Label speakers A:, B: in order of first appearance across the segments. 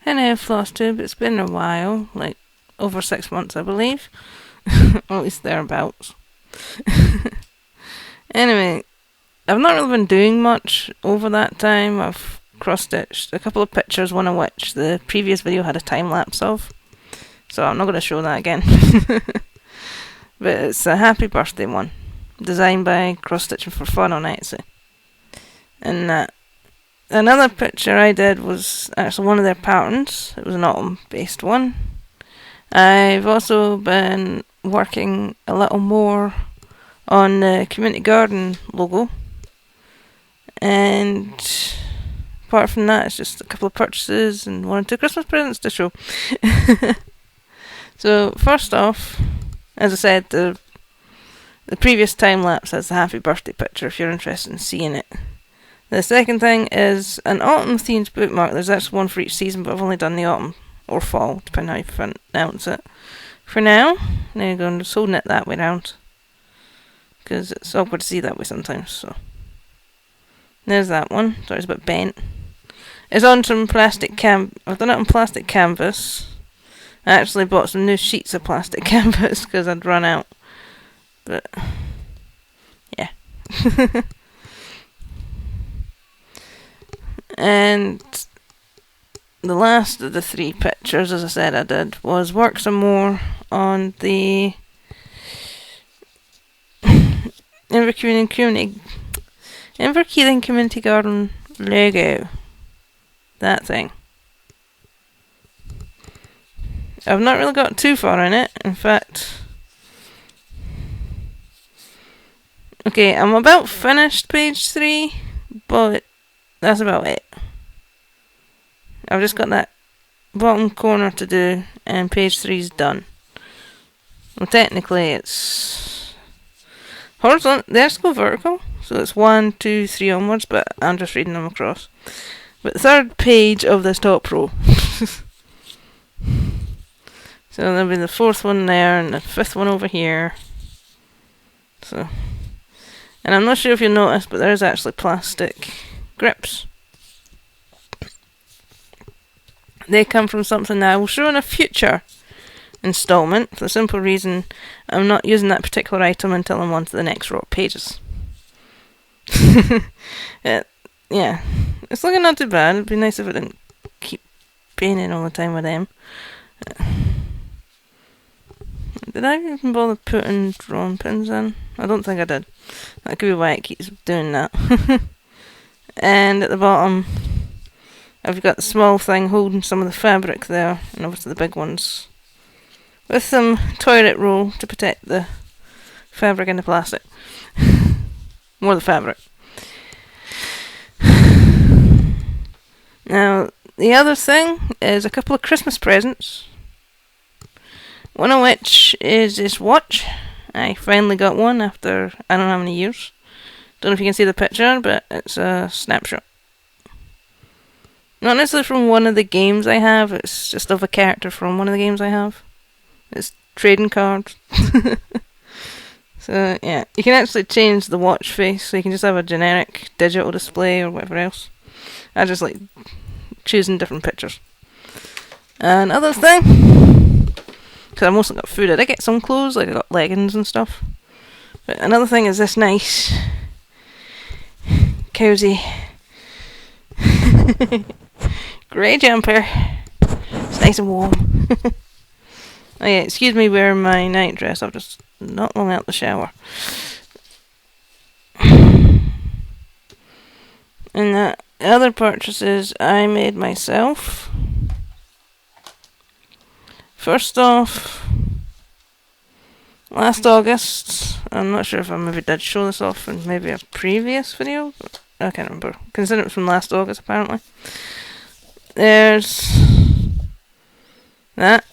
A: Hello, Flosstube. It's been a while, like over 6 months, I believe. Or at least thereabouts. Anyway, I've not really been doing much over that time. I've cross-stitched a couple of pictures, one of which the previous video had a time-lapse of. So I'm not going to show that again. But it's a happy birthday one, designed by Kos-Stitcher for Fun on Etsy. And another picture I did was actually one of their patterns. It was an autumn-based one. I've also been working a little more on the community garden logo, and apart from that, it's just a couple of purchases and 1 or 2 Christmas presents to show. So first off, as I said, the previous time lapse has the happy birthday picture if you're interested in seeing it. The second thing is an autumn themed bookmark. There's actually one for each season, but I've only done the autumn or fall, depending how you pronounce it. For now, there you go, I'm just holding it that way round, because it's awkward to see that way sometimes. So there's that one. Sorry, it's a bit bent. It's on some plastic I've done it on plastic canvas. I actually bought some new sheets of plastic canvas because I'd run out. But yeah. And the last of the 3 pictures, as I said I did, was work some more on the Inverkeithing Community Garden logo. That thing. I've not really got too far in it. In fact, okay, I'm about finished page 3, but that's about it. I've just got that bottom corner to do, and page 3's done. Well, technically it's horizontal. Let's go vertical. So it's 1, 2, 3 onwards, but I'm just reading them across. But the 3rd page of this top row. So there'll be the 4th one there, and the 5th one over here. So, and I'm not sure if you'll notice, but there's actually plastic grips. They come from something that I will show in a future installment, for the simple reason I'm not using that particular item until I'm on to the next row of pages. Yeah, it's looking not too bad. It'd be nice if I didn't keep painting all the time with them. Did I even bother putting drawing pins in? I don't think I did. That could be why it keeps doing that. And at the bottom, I've got the small thing holding some of the fabric there, and obviously the big ones with some toilet roll to protect the fabric and the plastic. More the fabric. Now, the other thing is a couple of Christmas presents. One of which is this watch. I finally got one after I don't know how many years. Don't know if you can see the picture, but it's a snapshot. Not necessarily from one of the games I have, it's just of a character from one of the games I have. It's trading cards. So yeah, you can actually change the watch face, so you can just have a generic digital display or whatever else. I just like choosing different pictures. Another thing, because I mostly got food, I did get some clothes, like I got leggings and stuff. But another thing is this nice, cozy grey jumper. It's nice and warm. Oh yeah, excuse me wearing my night dress, I've just not long out the shower. And the other purchases I made myself. First off, last August, I'm not sure if I maybe did show this off in maybe a previous video, but I can't remember. Consider it from last August apparently. There's that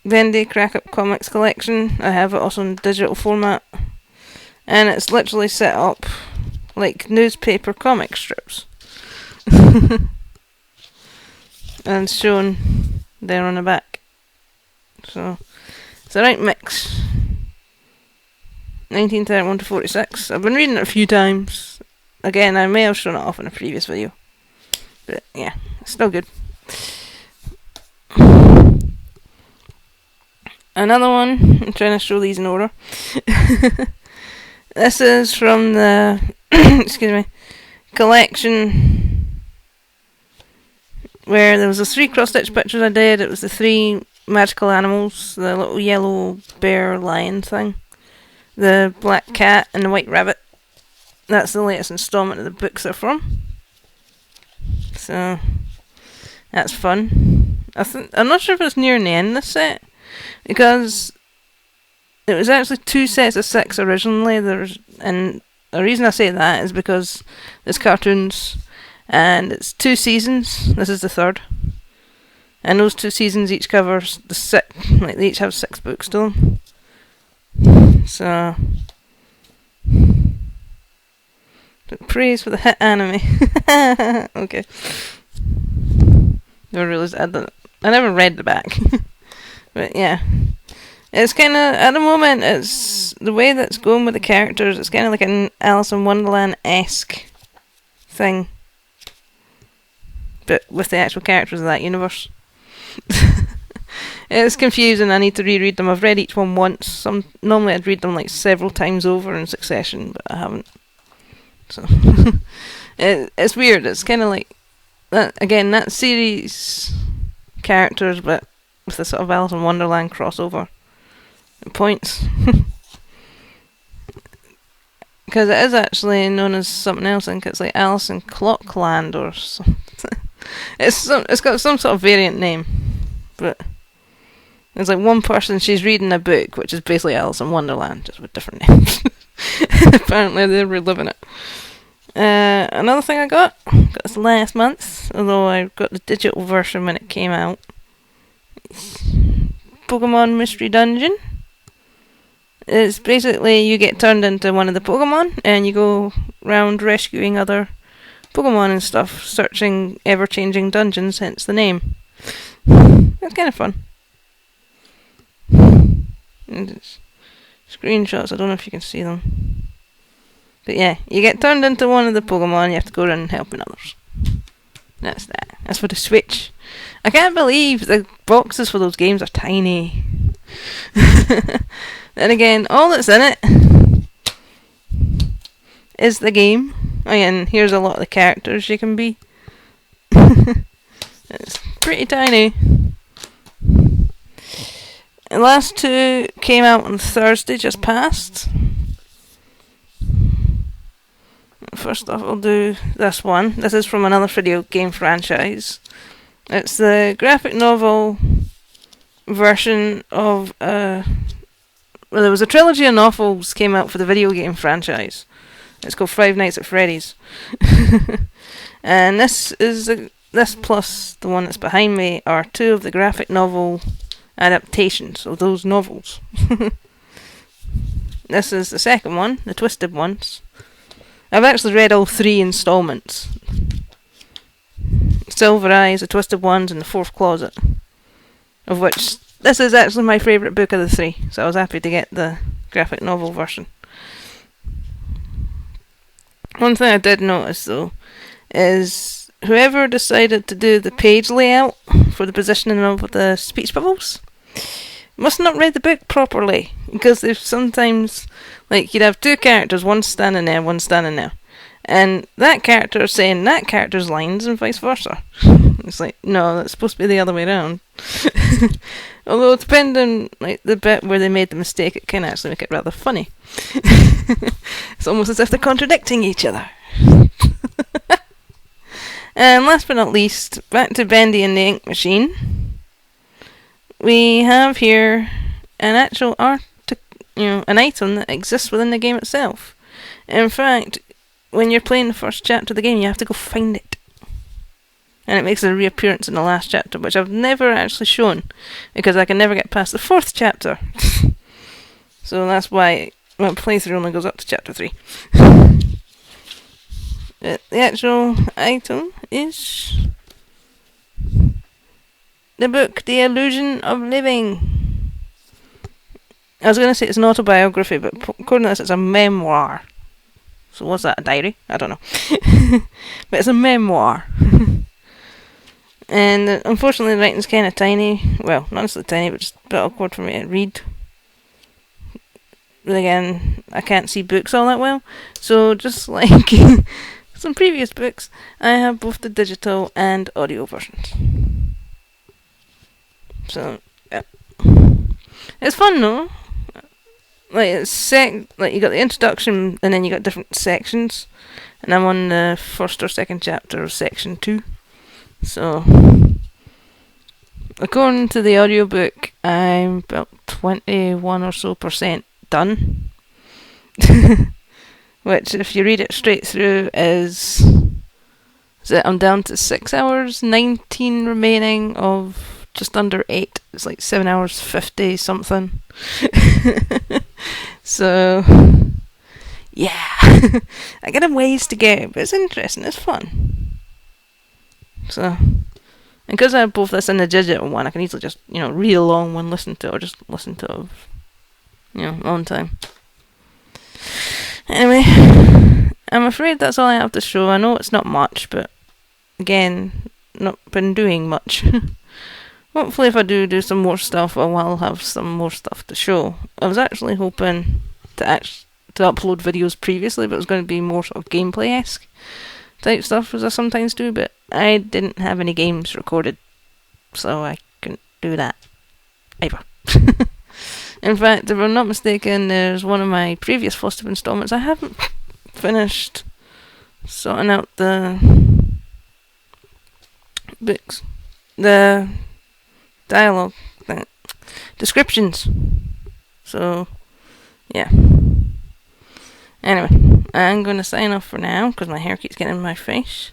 A: Vendy Crack Up Comics collection. I have it also in digital format, and it's literally set up like newspaper comic strips. And shown there on the back. So it's a right mix. 1931 to 46. I've been reading it a few times. Again, I may have shown it off in a previous video. But yeah, it's still good. another one. I'm trying to show these in order. This is from the excuse me, collection where there was the 3 cross-stitch pictures I did. It was the 3 magical animals, the little yellow bear lion thing, the black cat and the white rabbit. That's the latest installment of the books they're from. So that's fun. I'm not sure if it's near the end of the set, because it was actually 2 sets of 6 originally. And the reason I say that is because there's cartoons, and it's 2 seasons. This is the 3rd, and those 2 seasons each covers the 6. Like, they each have 6 books to them. So, praise for the hit anime. Okay. Never realised I never read the back. But yeah. It's kind of, at the moment, it's the way that's going with the characters, it's kind of like an Alice in Wonderland-esque thing. But with the actual characters of that universe. It's confusing, I need to reread them. I've read each one once. Normally I'd read them like several times over in succession, but I haven't. So, it's weird. It's kind of like, that series characters, but with the sort of Alice in Wonderland crossover. Points. Because it is actually known as something else. I think it's like Alice in Clockland or something. It's got some sort of variant name, but there's like one person, she's reading a book which is basically Alice in Wonderland, just with different names. Apparently they're reliving it. Another thing I got this last month, although I got the digital version when it came out. Pokemon Mystery Dungeon. It's basically you get turned into one of the Pokemon and you go round rescuing other Pokemon and stuff, searching ever-changing dungeons, hence the name. It's kind of fun. And it's screenshots, I don't know if you can see them. But yeah, you get turned into one of the Pokemon, you have to go around helping others. That's that. That's for the Switch. I can't believe the boxes for those games are tiny. Then again, all that's in it is the game. Again, here's a lot of the characters you can be. It's pretty tiny. The last 2 came out on Thursday, just past. First off, I'll do this one. This is from another video game franchise. It's the graphic novel version of well, there was a trilogy of novels came out for the video game franchise. It's called Five Nights at Freddy's. And this plus the one that's behind me are 2 of the graphic novel adaptations of those novels. This is the second one, the Twisted Ones. I've actually read all 3 installments. Silver Eyes, the Twisted Ones, and the Fourth Closet. Of which, this is actually my favourite book of the 3, so I was happy to get the graphic novel version. One thing I did notice though, is whoever decided to do the page layout for the positioning of the speech bubbles must not read the book properly, because there's sometimes, like, you'd have 2 characters, one standing there, one standing there, and that character is saying that character's lines and vice versa. It's like, no, that's supposed to be the other way around. Although, depending, like, the bit where they made the mistake, it can actually make it rather funny. It's almost as if they're contradicting each other. And last but not least, back to Bendy and the Ink Machine. We have here an actual an item that exists within the game itself. In fact, when you're playing the first chapter of the game, you have to go find it. And it makes a reappearance in the last chapter, which I've never actually shown, because I can never get past the 4th chapter. So that's why my playthrough only goes up to chapter 3. The actual item is the book, The Illusion of Living. I was going to say it's an autobiography, but according to this, it's a memoir. So what's that, a diary? I don't know. But it's a memoir. And unfortunately the writing's kind of tiny. Well, not necessarily tiny, but just a bit awkward for me to read. But again, I can't see books all that well. So just like some previous books, I have both the digital and audio versions. So, yeah. It's fun though. Like it's like you got the introduction and then you got different sections. And I'm on the first or second chapter of section 2. So, according to the audiobook, I'm about 21 or so % done. Which, if you read it straight through, is that I'm down to 6 hours, 19 remaining of just under 8. It's like 7 hours 50 something. So, yeah. I got a ways to go, but it's interesting, it's fun. So, and because I have both this and the digital one, I can easily just, read along when listen to it, or just listen to it, on time. Anyway, I'm afraid that's all I have to show. I know it's not much, but again, not been doing much. Hopefully if I do some more stuff, I will have some more stuff to show. I was actually hoping to upload videos previously, but it was going to be more sort of gameplay-esque type stuff, as I sometimes do, but I didn't have any games recorded, so I couldn't do that either. In fact, if I'm not mistaken, there's one of my previous Flosstube installments I haven't finished sorting out the books, the dialogue, the descriptions. So, yeah. Anyway, I'm going to sign off for now because my hair keeps getting in my face.